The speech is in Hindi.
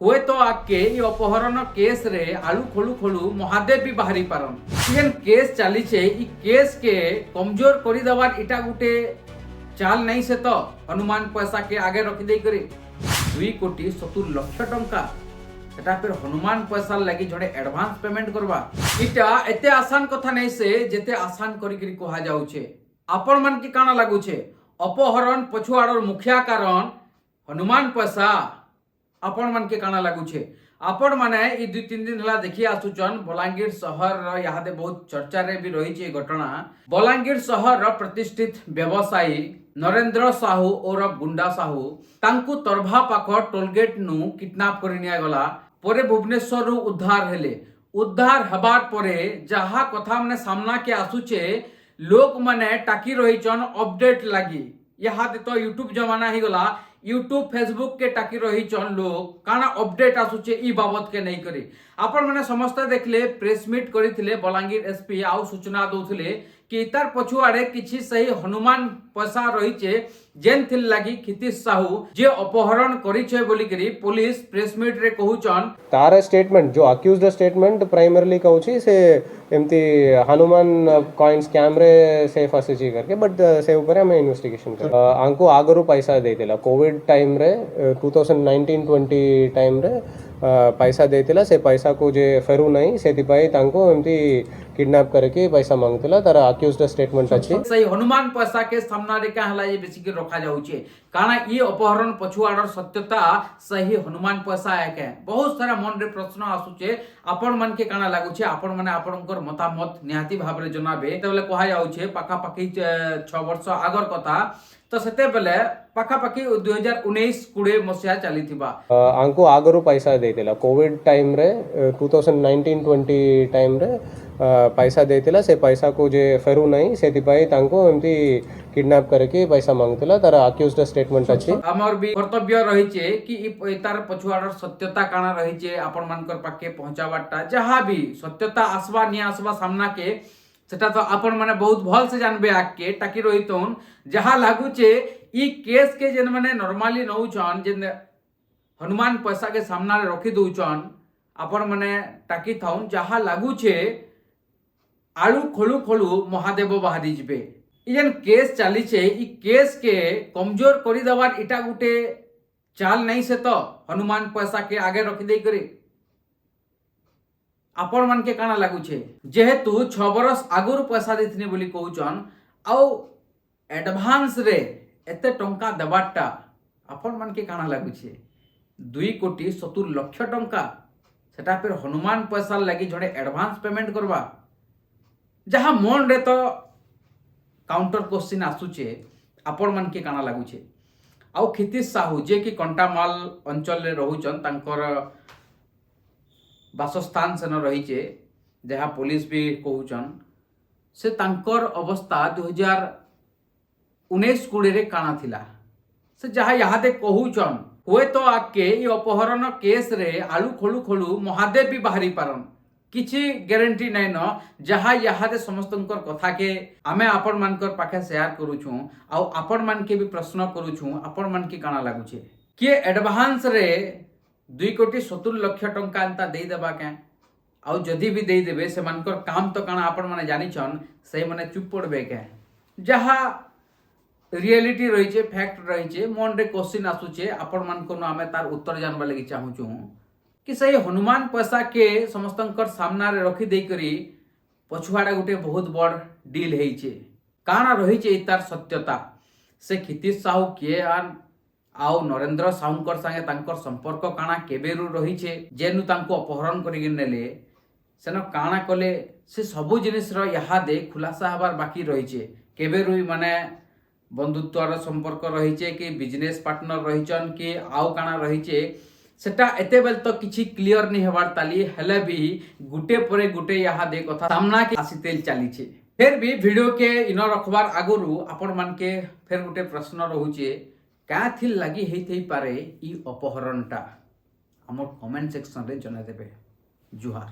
हुए तो आके ये अपहरण केस रे आलू खोलू खोलू महादेव भी बाहरी पारन जेन केस चली छे ई केस के कमजोर करी देवार इटा गुटे चाल नहीं से तो हनुमान पैसा के आगे रखी दे करे 2,70,00,000 टंका एटा फिर हनुमान पैसा लगी जड़े एडवांस पेमेंट करवा इटा एते आसान कथा नहीं से जेते आसान करी करी कहा जाउ छे आपण मन की काना लागू छे अपहरण पछुआड़र मुखिया कारण हनुमान पैसा आपण मन के काना लागू छे आपण माने ई 2-3 दिन हला देखि आसुचन बलांगीर शहर रो यादे बहुत चर्चा रे भी रही छे घटना बलांगीर शहर रो प्रतिष्ठित व्यवसायी नरेंद्र साहू और गुंडा साहू तांकु तरभा पाख टोलगेट नु किडनैप करि निया गला परे भुवनेश्वर रु उद्धार हेले उद्धार हबार परे जहा कथा माने सामना के आसुचे लोक माने टाकी रहिचन अपडेट लागी यहाँ तो यूट्यूब जमाना ही गला यूट्यूब फेसबुक के टाकी रही चन लोग काना अपडेट आसुचे ई बाबत के नहीं करी आपण माने समस्त देखले प्रेस मीट करिथिले बलांगीर एसपी आउ सूचना दउथिले कि तार पछुआड़े किछि सही हनुमान पैसा रहिचे जेन थिल लागी खितीश साहू जे अपहरण करिछे बोली करी पुलिस प्रेस मीट रे कहूचन तार स्टेटमेंट जो अक्यूज्ड स्टेटमेंट प्राइमरली कहूची से एमती हनुमान कॉइन स्कैम रे से फसिची करके बट से ऊपर हमें इन्वेस्टिगेशन कर आंको आगरू पैसा देतेला कोविड टाइम रे 2019-20 टाइम रे पैसा देतेला से पैसा को जे फेरू नहीं सेति पाई तांको एमती किडनैप करके पैसा मांगतेला तार अक्यूज्ड स्टेटमेंट अछि सही हनुमान पैसा के सामना रे का हला ये बेसी के रखा जाउचे काना ये अपहरण पछुआड़र सत्यता सही हनुमान पैसा है के बहुत सारा मन रे प्रश्न आसुचे आपण मन के काना लागुचे आपण माने आपणकर मतामत निहाती भाव रे जनाबे तबले कहा जाउचे पाखा पाखी 6 वर्ष आगर कथा तो सेते बेले पाखा पाखी 2019-20 मसिया चली थिबा आंको आगरू पैसा देतेला कोविड टाइम रे 2019-20 टाइम रे पैसा देतेला से पैसा को जे फेरू नहीं सेति पाई तांको एमती किडनैप करके पैसा मांगतेला तार अक्यूज्ड स्टेटमेंट अछि हमर भी कर्तव्य रहिचे कि ई तार पछुआड़र सत्यता काना रहिचे आपण मानकर पाके पहुंचावाटा जहां भी सत्यता आसवा नि आसवा सामना के सेटा तो आपण माने बहुत भल से जानबे आके टाकी रहितोन जहां लागुचे ई केस के जेन माने नॉर्मली नउचन जेन हनुमान पैसा के सामना रे रखी दउचन आपण माने टाकी थाउन जहां लागुचे आलू खोलू खोलू महादेव बाहरी जिबे ई जेन केस चली छे ई केस के कमजोर करी देवार इटा गुटे चाल नहीं से तो हनुमान पैसा के आगे रखी दे करे आपण मन के काना लागू छे जेहेतु 6 बरस आगुर पैसा देथिने बोली कहउचन आउ एडवांस रे एते टंका देबाटा आपण मन के काना लागू छे 2,70,00,000 टंका सेटा फिर हनुमान पैसा लगी जड़े एडवांस पेमेंट करवा जहां मन रे तो काउंटर क्वेश्चन आसुचे आपण मन के काना लागू छे आउ खितीश साहू जे कि कंटामाल अंचल रे रहुचन तांकर बासस्थान से न रहीचे जहाँ पुलिस भी कहूचन से तांकर अवस्था 2019-20 रे काना थिला से जहाँ यहाँ दे कहूचन हुए तो आके ये अपहरण केस रे आलू खोलू खोलू महादेव भी बाहरी पारन किछि गारंटी नै न जहाँ यहाँ दे समस्तंकर कथा के आमे आपण मानकर पाखे शेयर करूछु आ आपण मान के भी प्रश्न करूछु आपण मान के काना लागू छे के एडवांस रे 2,70,00,000 टंका अंता दे देबा के आउ जदी भी दे देबे से मानकर काम तो काना आपण माने जानि छन सही माने चुप पड़बे के जहाँ रियलिटी रही छे फैक्ट रही छे मन रे क्वेश्चन आसुचे आपण मान को आमे तार उत्तर जानबा लागि चाहू छु कि सही हनुमान पैसा के समस्तंकर सामना रे रखी दे करी पछुआड़ा गुटे बहुत बड़ डील हेई छे काना रही छे तार सत्यता से खितीश साहू के आउ नरेंद्र साहूकर संगे तांकर संपर्क काना केबेरु रही छे जेनु तांको अपहरण करिक नेले सेन काना कले से सबु जिनिस रो यहाँ दे खुलासा हबार बाकी रही छे केबेरु माने बंधुत्वर संपर्क रही छे कि बिजनेस पार्टनर रही छन कि आउ काना रही छे सेटा एते बेल तो किछि क्लियर नहीं हबार ताली हेले भी गुटे परे गुटे यहाँ दे कथा सामना के आसीतेल चली छे फिर भी वीडियो के इन रखबार आगुरु आपण मान के फिर गुटे प्रश्न रहुचे क्या थिल लगी हेई पारे ई अपहरणटा हमर कमेंट सेक्शन रे जना देबे जुहार।